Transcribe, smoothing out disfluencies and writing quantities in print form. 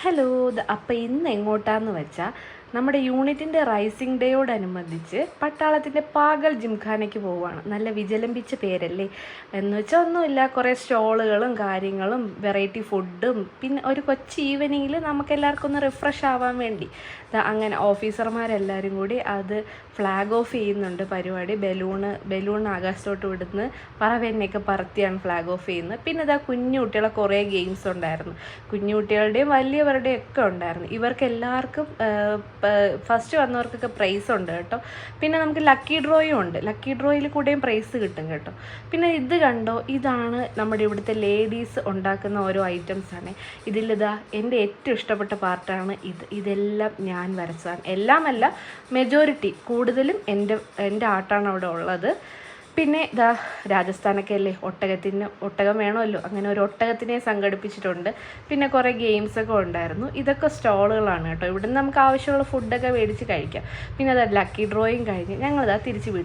Hello. അപ്പോൾ ഇന്ന് എങ്ങോട്ടാന്ന് വെച്ചാൽ നമ്മുടെ യൂണിറ്റിൻ്റെ റൈസിംഗ് ഡേയോടനുബന്ധിച്ച് പട്ടാളത്തിൻ്റെ പാഗൽ ജിംഖാനയ്ക്ക് പോവുകയാണ്. നല്ല വിജലംബിച്ച പേരല്ലേ. എന്ന് വെച്ചാൽ ഒന്നുമില്ല, കുറേ സ്റ്റോളുകളും കാര്യങ്ങളും വെറൈറ്റി ഫുഡും പിന്നെ ഒരു കൊച്ചു ഈവനിങ്ങിൽ നമുക്കെല്ലാവർക്കും ഒന്ന് റിഫ്രഷ് ആവാൻ വേണ്ടി അങ്ങനെ ഓഫീസർമാരെല്ലാവരും കൂടി അത് ഫ്ലാഗ് ഓഫ് ചെയ്യുന്നുണ്ട് പരിപാടി. ബലൂൺ ആകാശത്തോട്ട് വിടുന്ന് പറവെണ്ണയൊക്കെ പറത്തിയാണ് ഫ്ലാഗ് ഓഫ് ചെയ്യുന്നത്. പിന്നെ ഇതാ കുഞ്ഞു കുട്ടികളെ കുറേ ഗെയിംസ് ഉണ്ടായിരുന്നു. കുഞ്ഞു കുട്ടികളുടെയും വലിയവരുടെയും ഒക്കെ ഉണ്ടായിരുന്നു. ഇവർക്ക് എല്ലാവർക്കും ഫസ്റ്റ് വന്നവർക്കൊക്കെ പ്രൈസ് ഉണ്ട് കേട്ടോ. പിന്നെ നമുക്ക് ലക്കി ഡ്രോയും ഉണ്ട്. ലക്കി ഡ്രോയിൽ കൂടെയും പ്രൈസ് കിട്ടും കേട്ടോ. പിന്നെ ഇത് കണ്ടോ, ഇതാണ് നമ്മുടെ ഇവിടുത്തെ ലേഡീസ് ഉണ്ടാക്കുന്ന ഓരോ ഐറ്റംസാണ്. ഇതിലിതാ എൻ്റെ ഏറ്റവും ഇഷ്ടപ്പെട്ട പാർട്ടാണ് ഇതെല്ലാം ഞാൻ വരച്ചതാണ്. എല്ലാമല്ല, മെജോറിറ്റി കൂടുതലും എൻ്റെ ആർട്ടാണ് അവിടെ ഉള്ളത്. പിന്നെ ഇതാ രാജസ്ഥാനൊക്കെ അല്ലേ, ഒട്ടകം വേണമല്ലോ, അങ്ങനെ ഒരു ഒട്ടകത്തിനെ സംഘടിപ്പിച്ചിട്ടുണ്ട്. പിന്നെ കുറേ ഗെയിംസൊക്കെ ഉണ്ടായിരുന്നു. ഇതൊക്കെ സ്റ്റോളുകളാണ് കേട്ടോ. ഇവിടുന്ന് നമുക്ക് ആവശ്യമുള്ള ഫുഡൊക്കെ മേടിച്ച് കഴിക്കാം. പിന്നെ അതാ ലക്കി ഡ്രോയും കഴിഞ്ഞ് ഞങ്ങളിതാ തിരിച്ച് വീട്ടിൽ